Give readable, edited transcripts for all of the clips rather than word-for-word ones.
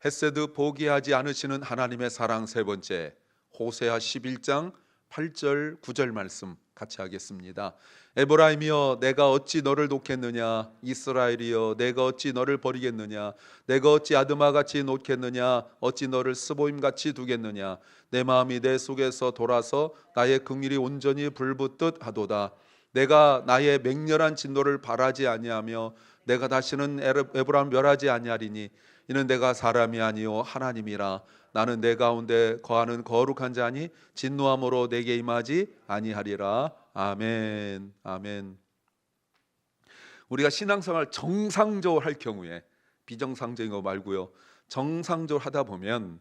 헤세드 포기하지 않으시는 하나님의 사랑 세 번째, 호세아 11장 8절 9절 말씀 같이 하겠습니다. 에브라임이여 내가 어찌 너를 놓겠느냐, 이스라엘이여 내가 어찌 너를 버리겠느냐, 내가 어찌 아드마같이 놓겠느냐, 어찌 너를 스보임같이 두겠느냐. 내 마음이 내 속에서 돌아서 나의 긍휼이 온전히 불붙듯 하도다. 내가 나의 맹렬한 진노를 바라지 아니하며 내가 다시는 에브라임 멸하지 아니하리니 이는 내가 사람이 아니요 하나님이라. 나는 내 가운데 거하는 거룩한 자니 진노함으로 내게 임하지 아니하리라. 아멘. 아멘. 우리가 신앙생활 정상적으로 할 경우에, 비정상적인 거 말고요, 정상적으로 하다 보면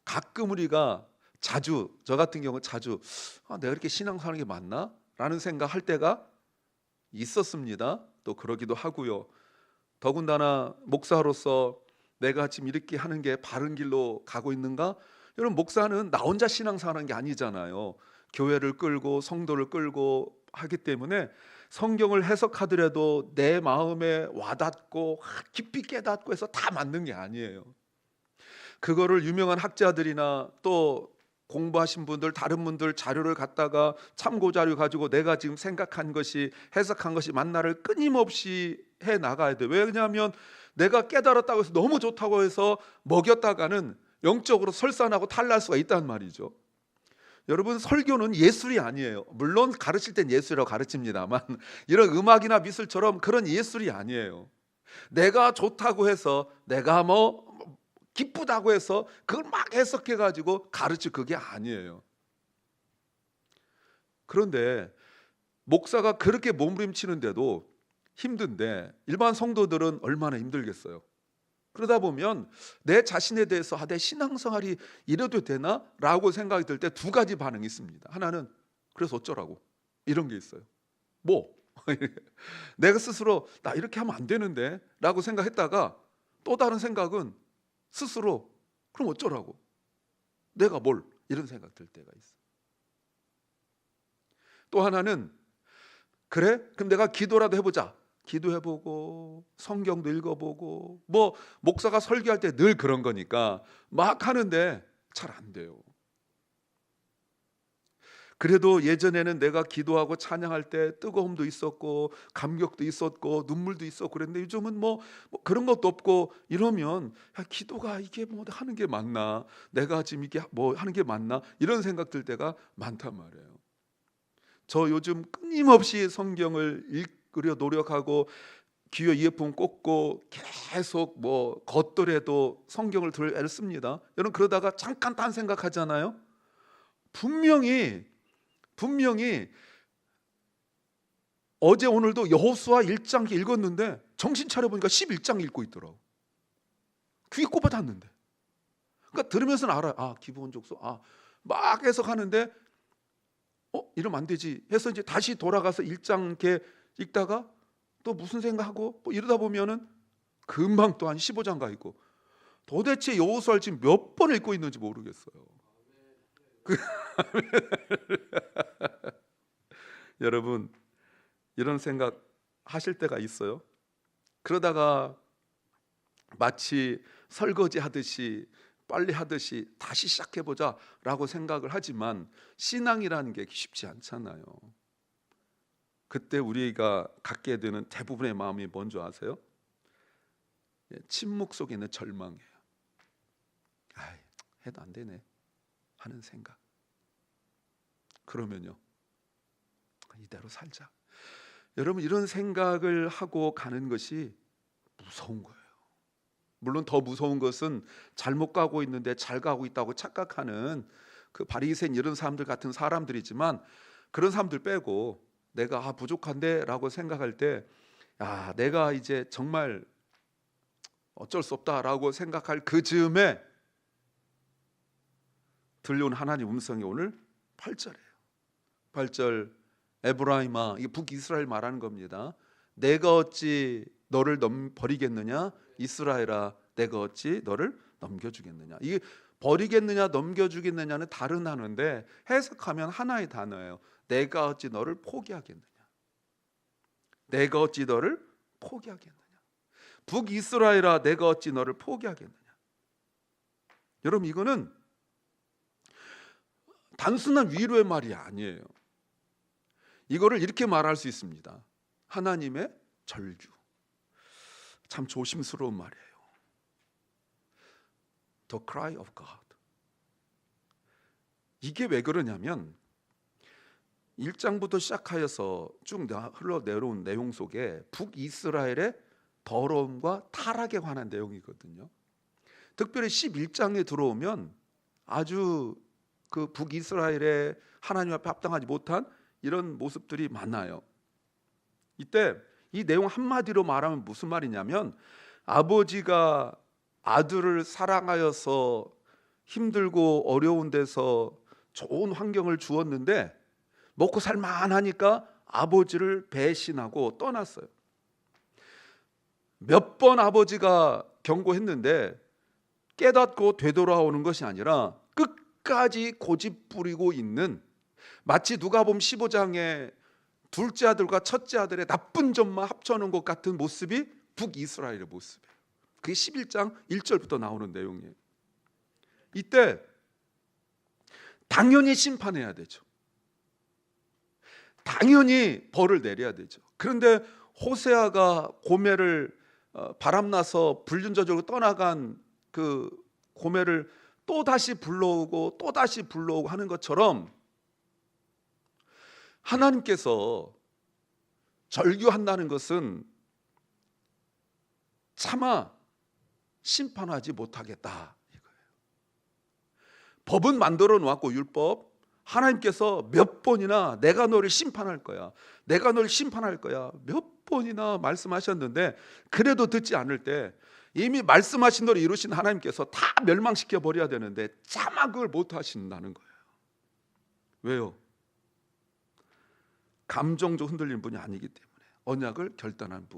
가끔 우리가 자주, 저 같은 경우 자주 내가 이렇게 신앙생활하는 게 맞나? 라는 생각할 때가 있었습니다. 또 그러기도 하고요. 더군다나 목사로서 내가 지금 이렇게 하는 게 바른 길로 가고 있는가? 여러분, 목사는 나 혼자 신앙생활하는 게 아니잖아요. 교회를 끌고 성도를 끌고 하기 때문에 성경을 해석하더라도 내 마음에 와닿고 깊이 깨닫고 해서 다 맞는 게 아니에요. 그거를 유명한 학자들이나 또 공부하신 분들, 다른 분들 자료를 갖다가 참고 자료 가지고 내가 지금 생각한 것이, 해석한 것이 맞나를 끊임없이 해 나가야 돼. 왜냐하면 내가 깨달았다고 해서 너무 좋다고 해서 먹였다가는 영적으로 설산하고 탈날 수가 있단 말이죠. 여러분, 설교는 예술이 아니에요. 물론 가르칠 땐 예술이라고 가르칩니다만 이런 음악이나 미술처럼 그런 예술이 아니에요. 내가 좋다고 해서, 내가 뭐 기쁘다고 해서 그걸 막 해석해 가지고 가르칠, 그게 아니에요. 그런데 목사가 그렇게 몸부림치는데도 힘든데 일반 성도들은 얼마나 힘들겠어요. 그러다 보면 내 자신에 대해서 내 신앙생활이 이래도 되나? 라고 생각이 들 때 두 가지 반응이 있습니다. 하나는 그래서 어쩌라고, 이런 게 있어요. 뭐? 내가 스스로 나 이렇게 하면 안 되는데 라고 생각했다가 또 다른 생각은 스스로 그럼 어쩌라고, 내가 뭘, 이런 생각 들 때가 있어요. 또 하나는 그래? 그럼 내가 기도라도 해보자. 기도해보고 성경도 읽어보고, 뭐 목사가 설교할 때 늘 그런 거니까 막 하는데 잘 안 돼요. 그래도 예전에는 내가 기도하고 찬양할 때 뜨거움도 있었고 감격도 있었고 눈물도 있었고 그랬는데 요즘은 뭐 그런 것도 없고 이러면 기도가 이게 뭐 하는 게 맞나, 내가 지금 이게 뭐 하는 게 맞나, 이런 생각 들 때가 많단 말이에요. 저 요즘 끊임없이 성경을 읽으려 노력하고 귀에 이어폰 꽂고 계속 뭐 걷더라도 성경을 들 애를 씁니다. 여러분, 그러다가 잠깐 딴 생각하잖아요. 분명히 어제 오늘도 여호수아 1장 읽었는데 정신 차려보니까 11장 읽고 있더라고. 귀에 꽂아놨는데. 그러니까 들으면서는 알아요. 기본적 막 해석하는데 이러면 안 되지 해서 이제 다시 돌아가서 1장 이렇게 읽다가 또 무슨 생각하고 뭐 이러다 보면은 금방 또 한 15장 가 있고, 도대체 여호수아를 지금 몇 번 읽고 있는지 모르겠어요. 여러분, 이런 생각 하실 때가 있어요? 그러다가 마치 설거지 하듯이 빨리 하듯이 다시 시작해보자 라고 생각을 하지만 신앙이라는 게 쉽지 않잖아요. 그때 우리가 갖게 되는 대부분의 마음이 뭔지 아세요? 침묵 속에 있는 절망이에요. 해도 안 되네 하는 생각. 그러면요, 이대로 살자. 여러분, 이런 생각을 하고 가는 것이 무서운 거예요. 물론 더 무서운 것은 잘못 가고 있는데 잘 가고 있다고 착각하는 그 바리새인 이런 사람들 같은 사람들이지만, 그런 사람들 빼고 내가 부족한데 라고 생각할 때 내가 이제 정말 어쩔 수 없다라고 생각할 그 즈음에 들려온 하나님 음성이 오늘 8절이에요. 8절, 에브라임아, 이게 북이스라엘 말하는 겁니다. 내가 어찌 너를 버리겠느냐, 이스라엘아 내가 어찌 너를 넘겨주겠느냐. 이게 버리겠느냐 넘겨주겠느냐는 다른 단어인데 해석하면 하나의 단어예요. 내가 어찌 너를 포기하겠느냐, 내가 어찌 너를 포기하겠느냐. 북이스라엘아 내가 어찌 너를 포기하겠느냐. 여러분, 이거는 단순한 위로의 말이 아니에요. 이거를 이렇게 말할 수 있습니다. 하나님의 절규. 참 조심스러운 말이에요. The cry of God. 이게 왜 그러냐면 1장부터 시작하여서 쭉 흘러내려온 내용 속에 북이스라엘의 더러움과 타락에 관한 내용이거든요. 특별히 11장에 들어오면 아주 그 북이스라엘의 하나님 앞에 합당하지 못한 이런 모습들이 많아요. 이때 이 내용 한마디로 말하면 무슨 말이냐면, 아버지가 아들을 사랑하여서 힘들고 어려운 데서 좋은 환경을 주었는데 먹고 살만하니까 아버지를 배신하고 떠났어요. 몇 번 아버지가 경고했는데 깨닫고 되돌아오는 것이 아니라 끝까지 고집 부리고 있는, 마치 누가복음 15장에 둘째 아들과 첫째 아들의 나쁜 점만 합쳐놓은 것 같은 모습이 북이스라엘의 모습이에요. 그게 11장 1절부터 나오는 내용이에요. 이때 당연히 심판해야 되죠. 당연히 벌을 내려야 되죠. 그런데 호세아가 고멜을 바람나서 불륜저절로 떠나간 그 고멜을 또 다시 불러오고 또 다시 불러오고 하는 것처럼 하나님께서 절규한다는 것은 차마 심판하지 못하겠다 이거예요. 법은 만들어 놓았고, 율법, 하나님께서 몇 번이나 내가 너를 심판할 거야, 내가 너를 심판할 거야 몇 번이나 말씀하셨는데 그래도 듣지 않을 때 이미 말씀하신 대로 이루신 하나님께서 다 멸망시켜 버려야 되는데 차마 그걸 못 하신다는 거예요. 왜요? 감정적 흔들리는 분이 아니기 때문에, 언약을 결단한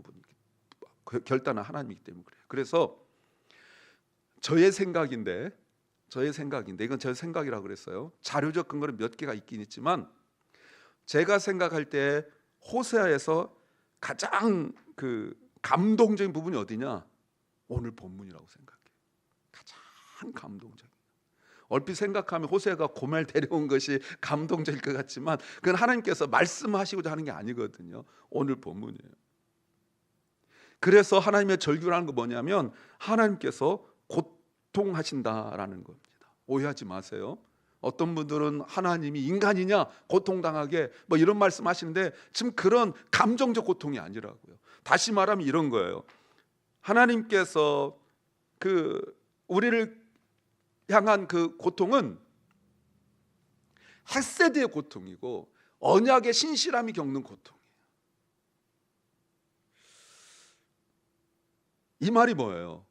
결단한 하나님이기 때문에 그래요. 그래서 저의 생각인데 이건 제 생각이라고 그랬어요. 자료적 근거는 몇 개가 있긴 있지만 제가 생각할 때 호세아에서 가장 그 감동적인 부분이 어디냐? 오늘 본문이라고 생각해요. 가장 감동적인. 얼핏 생각하면 호세아가 고멜 데려온 것이 감동적일 것 같지만 그건 하나님께서 말씀하시고자 하는 게 아니거든요. 오늘 본문이에요. 그래서 하나님의 절규라는 거 뭐냐면 하나님께서 고통하신다라는 겁니다. 오해하지 마세요. 어떤 분들은 하나님이 인간이냐 고통당하게 뭐 이런 말씀하시는데 지금 그런 감정적 고통이 아니라고요. 다시 말하면 이런 거예요. 하나님께서 그 우리를 향한 그 고통은 헤세드의 고통이고 언약의 신실함이 겪는 고통이에요. 이 말이 뭐예요?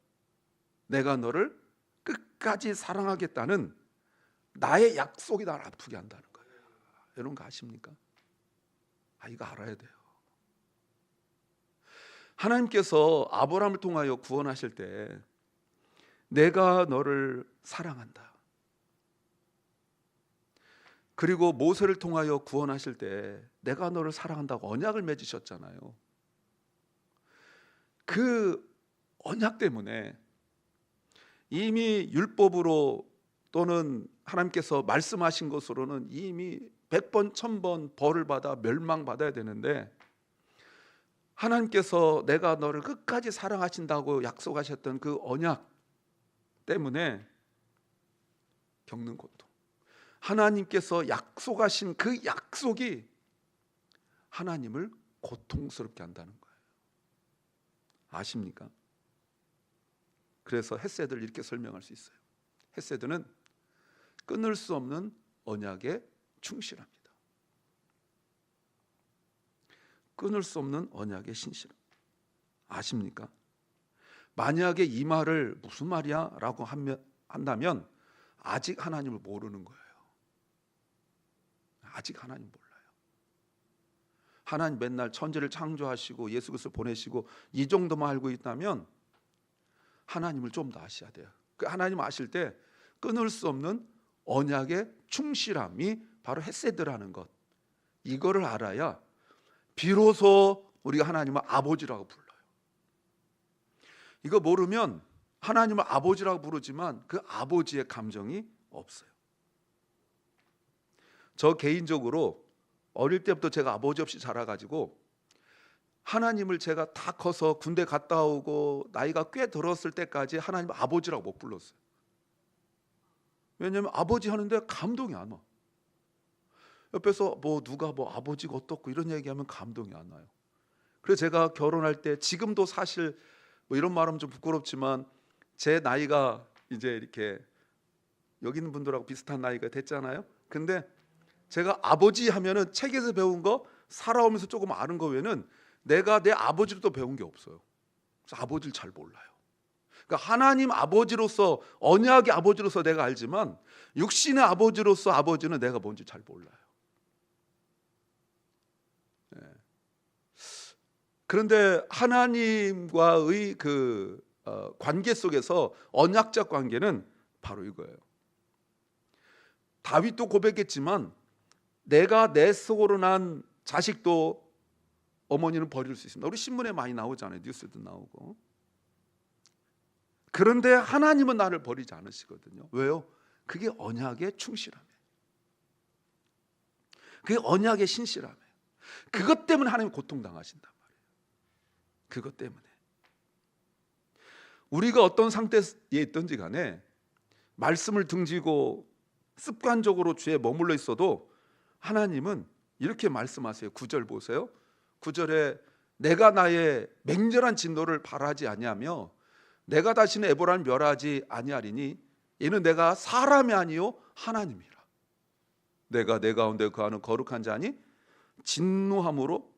내가 너를 끝까지 사랑하겠다는 나의 약속이 나를 아프게 한다는 거예요. 여러분 그거 아십니까? 이거 알아야 돼요. 하나님께서 아브라함을 통하여 구원하실 때 내가 너를 사랑한다. 그리고 모세를 통하여 구원하실 때 내가 너를 사랑한다고 언약을 맺으셨잖아요. 그 언약 때문에 이미 율법으로 또는 하나님께서 말씀하신 것으로는 이미 100번 1000번 벌을 받아 멸망받아야 되는데 하나님께서 내가 너를 끝까지 사랑하신다고 약속하셨던 그 언약 때문에 겪는 고통, 하나님께서 약속하신 그 약속이 하나님을 고통스럽게 한다는 거예요. 아십니까? 그래서 헤세드를 이렇게 설명할 수 있어요. 헤세드는 끊을 수 없는 언약에 충실합니다. 끊을 수 없는 언약의 신실함. 아십니까? 만약에 이 말을 무슨 말이야? 라고 한다면 아직 하나님을 모르는 거예요. 아직 하나님 몰라요. 하나님 맨날 천지를 창조하시고 예수 그리스도를 보내시고 이 정도만 알고 있다면 하나님을 좀 더 아셔야 돼요. 그 하나님 아실 때 끊을 수 없는 언약의 충실함이 바로 헤세드라는 것, 이거를 알아야 비로소 우리가 하나님을 아버지라고 불러요. 이거 모르면 하나님을 아버지라고 부르지만 그 아버지의 감정이 없어요. 저 개인적으로 어릴 때부터 제가 아버지 없이 자라가지고 하나님을 제가 다 커서 군대 갔다 오고 나이가 꽤 들었을 때까지 하나님을 아버지라고 못 불렀어요. 왜냐하면 아버지 하는데 감동이 안 와. 옆에서 뭐 누가 뭐 아버지가 어떻고 이런 얘기하면 감동이 안 와요. 그래서 제가 결혼할 때, 지금도 사실 뭐 이런 말하면 좀 부끄럽지만 제 나이가 이제 이렇게 여기 있는 분들하고 비슷한 나이가 됐잖아요. 근데 제가 아버지 하면은 책에서 배운 거, 살아오면서 조금 아는 거 외에는 내가 내 아버지로도 배운 게 없어요. 그래서 아버지를 잘 몰라요. 그러니까 하나님 아버지로서, 언약의 아버지로서 내가 알지만 육신의 아버지로서 아버지는 내가 뭔지 잘 몰라요. 네. 그런데 하나님과의 그 관계 속에서 언약적 관계는 바로 이거예요. 다윗도 고백했지만 내가 내 속으로 난 자식도 어머니는 버릴 수 있습니다. 우리 신문에 많이 나오잖아요. 뉴스도 나오고. 그런데 하나님은 나를 버리지 않으시거든요. 왜요? 그게 언약의 충실함이에요. 그게 언약의 신실함이에요. 그것 때문에 하나님 고통당하신단 말이에요. 그것 때문에. 우리가 어떤 상태에 있든지 간에 말씀을 등지고 습관적으로 주에 머물러 있어도 하나님은 이렇게 말씀하세요. 9절 보세요. 9절에 내가 나의 맹렬한 진노를 바라지 아니하며 내가 다시는 에보라를 멸하지 아니하리니 이는 내가 사람이 아니요 하나님이라. 내가 내 가운데 거하는 거룩한 자니 진노함으로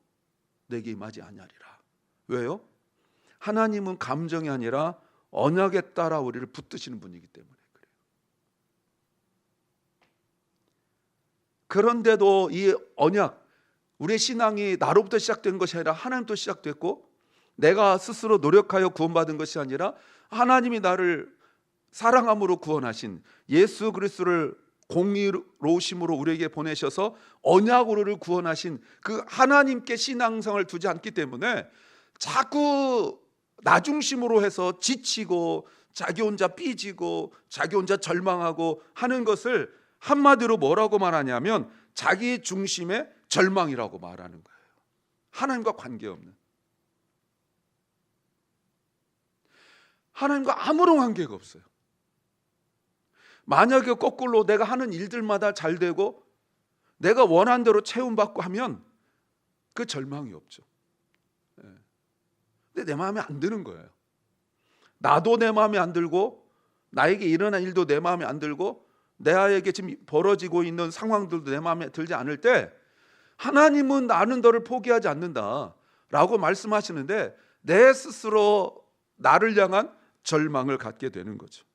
내게 임하지 아니하리라. 왜요? 하나님은 감정이 아니라 언약에 따라 우리를 붙드시는 분이기 때문에 그래요. 그런데도 이 언약, 우리의 신앙이 나로부터 시작된 것이 아니라 하나님부터 시작됐고, 내가 스스로 노력하여 구원받은 것이 아니라 하나님이 나를 사랑함으로 구원하신 예수 그리스도를 공의로우심으로 우리에게 보내셔서 언약으로를 구원하신 그 하나님께 신앙성을 두지 않기 때문에 자꾸 나 중심으로 해서 지치고 자기 혼자 삐지고 자기 혼자 절망하고 하는 것을 한마디로 뭐라고 말하냐면 자기 중심의 절망이라고 말하는 거예요. 하나님과 관계없는, 하나님과 아무런 관계가 없어요. 만약에 거꾸로 내가 하는 일들마다 잘 되고 내가 원하는 대로 채움받고 하면 그 절망이 없죠. 근데 내 마음에 안 드는 거예요. 나도 내 마음에 안 들고 나에게 일어난 일도 내 마음에 안 들고 내에게 지금 벌어지고 있는 상황들도 내 마음에 들지 않을 때 하나님은 나는 너를 포기하지 않는다라고 말씀하시는데 내 스스로 나를 향한 절망을 갖게 되는 거죠.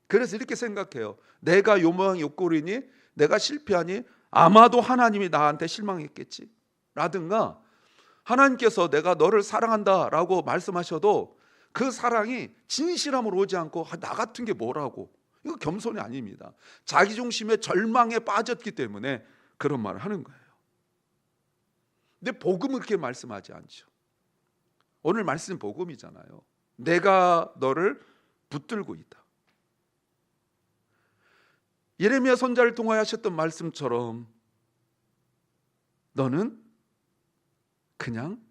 그래서 이렇게 생각해요. 내가 요모양이 욕구리니 내가 실패하니 아마도 하나님이 나한테 실망했겠지 라든가, 하나님께서 내가 너를 사랑한다라고 말씀하셔도 그 사랑이 진실함으로 오지 않고 나 같은 게 뭐라고, 이거 겸손이 아닙니다. 자기중심의 절망에 빠졌기 때문에 그런 말을 하는 거예요. 근데 복음은 그렇게 말씀하지 않죠. 오늘 말씀 복음이잖아요. 내가 너를 붙들고 있다. 예레미야 선지자를 통하여 하셨던 말씀처럼 너는 그냥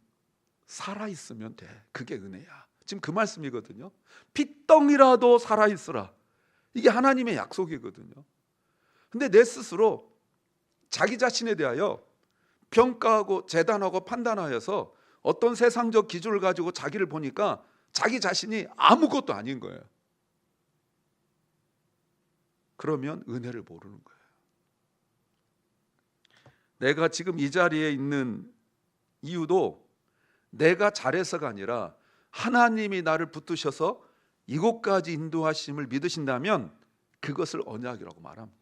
살아있으면 돼. 그게 은혜야. 지금 그 말씀이거든요. 핏덩이라도 살아있으라. 이게 하나님의 약속이거든요. 근데 내 스스로 자기 자신에 대하여 평가하고 재단하고 판단하여서 어떤 세상적 기준을 가지고 자기를 보니까 자기 자신이 아무것도 아닌 거예요. 그러면 은혜를 모르는 거예요. 내가 지금 이 자리에 있는 이유도 내가 잘해서가 아니라 하나님이 나를 붙드셔서 이곳까지 인도하심을 믿으신다면 그것을 언약이라고 말합니다.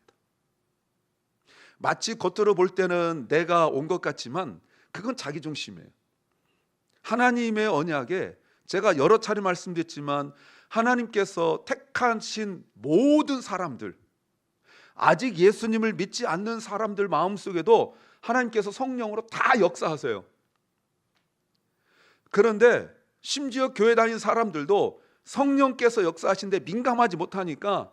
마치 겉으로 볼 때는 내가 온 것 같지만 그건 자기 중심이에요. 하나님의 언약에 제가 여러 차례 말씀드렸지만 하나님께서 택하신 모든 사람들, 아직 예수님을 믿지 않는 사람들 마음속에도 하나님께서 성령으로 다 역사하세요. 그런데 심지어 교회 다니는 사람들도 성령께서 역사하시는데 민감하지 못하니까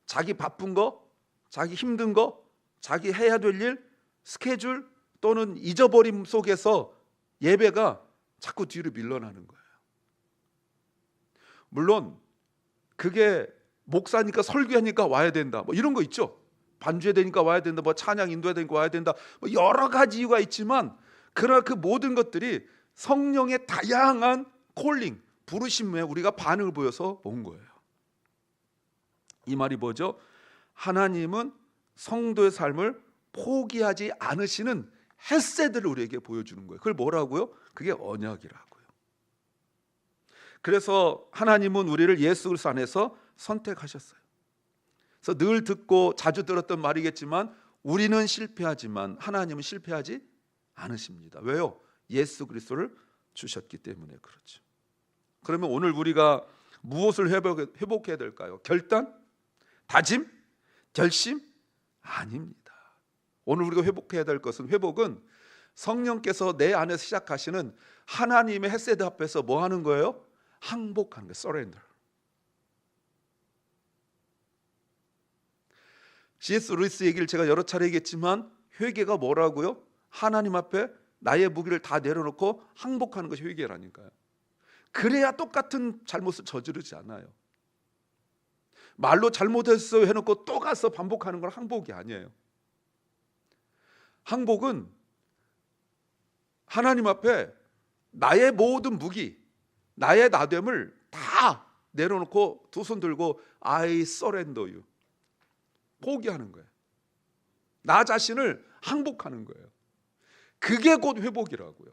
자기 바쁜 거, 자기 힘든 거, 자기 해야 될 일, 스케줄 또는 잊어버림 속에서 예배가 자꾸 뒤로 밀려나는 거예요. 물론 그게 목사니까 설교하니까 와야 된다, 뭐 이런 거 있죠. 반주해야 되니까 와야 된다, 뭐 찬양 인도해야 되니까 와야 된다, 뭐 여러 가지 이유가 있지만, 그러나 그 모든 것들이 성령의 다양한 콜링, 부르심에 우리가 반응을 보여서 온 거예요. 이 말이 뭐죠? 하나님은 성도의 삶을 포기하지 않으시는 헤세드를 우리에게 보여주는 거예요. 그걸 뭐라고요? 그게 언약이라고요. 그래서 하나님은 우리를 예수 그리스도 안에서 선택하셨어요. 그래서 늘 듣고 자주 들었던 말이겠지만, 우리는 실패하지만 하나님은 실패하지 않으십니다. 왜요? 예수 그리스도를 주셨기 때문에 그렇죠. 그러면 오늘 우리가 무엇을 회복해야 될까요? 결단? 다짐? 결심? 아닙니다. 오늘 우리가 회복해야 될 것은, 회복은 성령께서 내 안에서 시작하시는 하나님의 헤세드 앞에서 뭐 하는 거예요? 항복하는 거예요. surrender. C.S. 루이스 얘기를 제가 여러 차례 얘기했지만, 회개가 뭐라고요? 하나님 앞에 나의 무기를 다 내려놓고 항복하는 것이 회개라니까요. 그래야 똑같은 잘못을 저지르지 않아요. 말로 잘못했어요 해놓고 또 가서 반복하는 건 항복이 아니에요. 항복은 하나님 앞에 나의 모든 무기, 나의 나됨을 다 내려놓고 두 손 들고 I surrender you, 포기하는 거예요. 나 자신을 항복하는 거예요. 그게 곧 회복이라고요.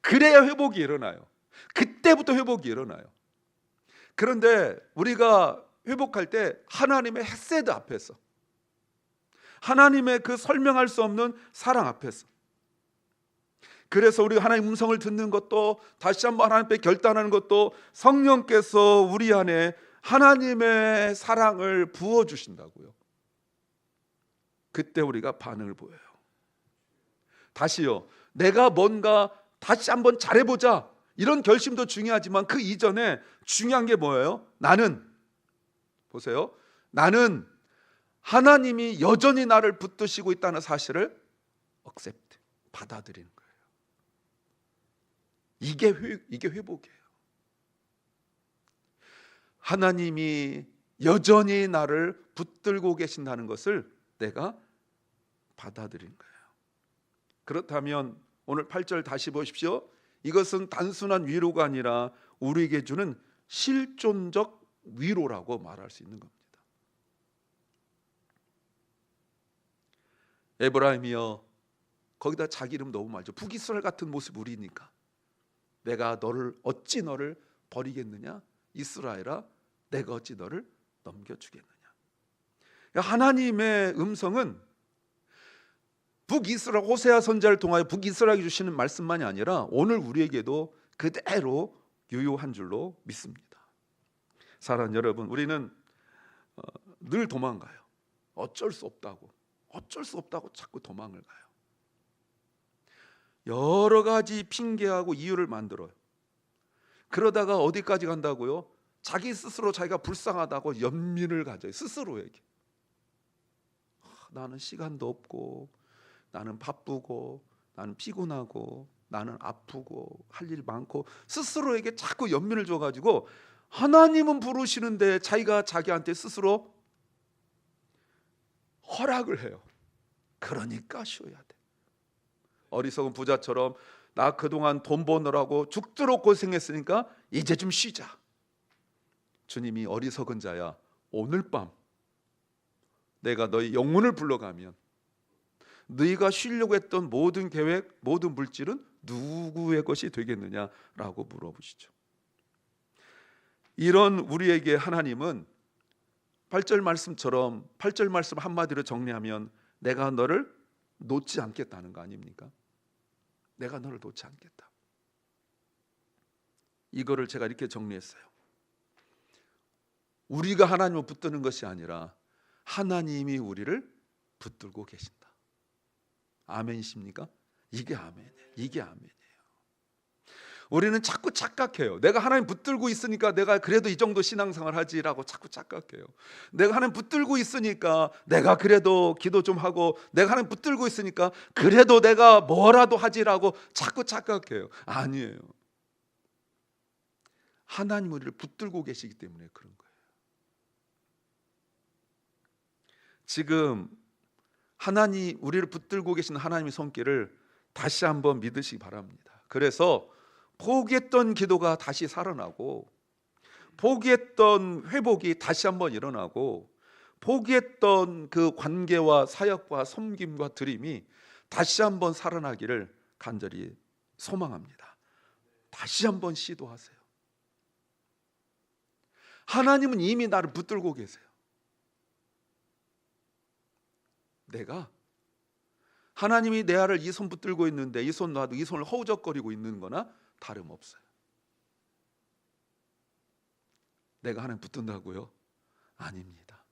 그래야 회복이 일어나요. 그때부터 회복이 일어나요. 그런데 우리가 회복할 때 하나님의 헤세드 앞에서, 하나님의 그 설명할 수 없는 사랑 앞에서, 그래서 우리가 하나님의 음성을 듣는 것도, 다시 한번 하나님 앞에 결단하는 것도, 성령께서 우리 안에 하나님의 사랑을 부어주신다고요. 그때 우리가 반응을 보여요. 다시요, 내가 뭔가 다시 한번 잘해보자, 이런 결심도 중요하지만 그 이전에 중요한 게 뭐예요? 나는, 보세요, 나는 하나님이 여전히 나를 붙드시고 있다는 사실을 accept, 받아들이는 거예요. 이게 회복이에요. 하나님이 여전히 나를 붙들고 계신다는 것을 내가 받아들인 거예요. 그렇다면 오늘 8절 다시 보십시오. 이것은 단순한 위로가 아니라 우리에게 주는 실존적 위로라고 말할 수 있는 겁니다. 에브라임이여, 거기다 자기 이름 너무 많죠. 북이스라엘 같은 모습 우리니까, 내가 어찌 너를 버리겠느냐, 이스라엘아 내가 어찌 너를 넘겨주겠느냐. 하나님의 음성은 북이스라엘, 호세아 선지자를 통하여 북이스라엘에게 주시는 말씀만이 아니라 오늘 우리에게도 그대로 유효한 줄로 믿습니다. 사랑하는 여러분, 우리는 늘 도망가요. 어쩔 수 없다고 자꾸 도망을 가요. 여러 가지 핑계하고 이유를 만들어요. 그러다가 어디까지 간다고요? 자기 스스로 자기가 불쌍하다고 연민을 가져요. 스스로에게. 나는 시간도 없고, 나는 바쁘고, 나는 피곤하고, 나는 아프고, 할 일 많고, 스스로에게 자꾸 연민을 줘가지고 하나님은 부르시는데 자기가 자기한테 스스로 허락을 해요. 그러니까 쉬어야 돼. 어리석은 부자처럼, 나 그동안 돈 버느라고 죽도록 고생했으니까 이제 좀 쉬자. 주님이 어리석은 자야, 오늘 밤 내가 너희 영혼을 불러가면 너희가 쉬려고 했던 모든 계획, 모든 물질은 누구의 것이 되겠느냐라고 물어보시죠. 이런 우리에게 하나님은 8절 말씀처럼, 8절 말씀 한마디로 정리하면 내가 너를 놓지 않겠다는 거 아닙니까? 내가 너를 놓지 않겠다. 이거를 제가 이렇게 정리했어요. 우리가 하나님을 붙드는 것이 아니라 하나님이 우리를 붙들고 계신다. 아멘이십니까? 이게 아멘이에요. 우리는 자꾸 착각해요. 내가 하나님 붙들고 있으니까 내가 그래도 이 정도 신앙생활 하지라고 자꾸 착각해요. 내가 하나님 붙들고 있으니까 내가 그래도 기도 좀 하고, 내가 하나님 붙들고 있으니까 그래도 내가 뭐라도 하지라고 자꾸 착각해요. 아니에요. 하나님 우리를 붙들고 계시기 때문에 그런 거예요. 지금 하나님 우리를 붙들고 계신 하나님의 손길을 다시 한번 믿으시기 바랍니다. 그래서 포기했던 기도가 다시 살아나고, 포기했던 회복이 다시 한번 일어나고, 포기했던 그 관계와 사역과 섬김과 드림이 다시 한번 살아나기를 간절히 소망합니다. 다시 한번 시도하세요. 하나님은 이미 나를 붙들고 계세요. 내가 하나님이 내 아를 이 손 붙들고 있는데 이 손 놔도 이 손을 허우적거리고 있는 거나 다름없어요. 내가 하나님 붙든다고요? 아닙니다.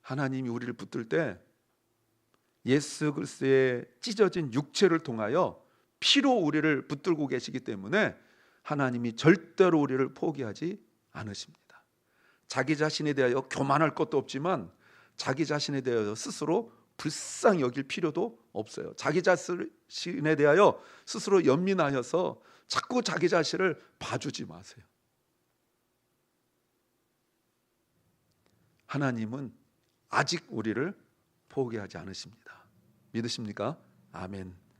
하나님이 우리를 붙들 때 예수 그리스도의 찢어진 육체를 통하여 피로 우리를 붙들고 계시기 때문에 하나님이 절대로 우리를 포기하지 않으십니다. 자기 자신에 대하여 교만할 것도 없지만 자기 자신에 대하여 스스로 불쌍히 여길 필요도 없어요. 자기 자신에 대하여 스스로 연민하여서 자꾸 자기 자신을 봐주지 마세요. 하나님은 아직 우리를 포기하지 않으십니다. 믿으십니까? 아멘.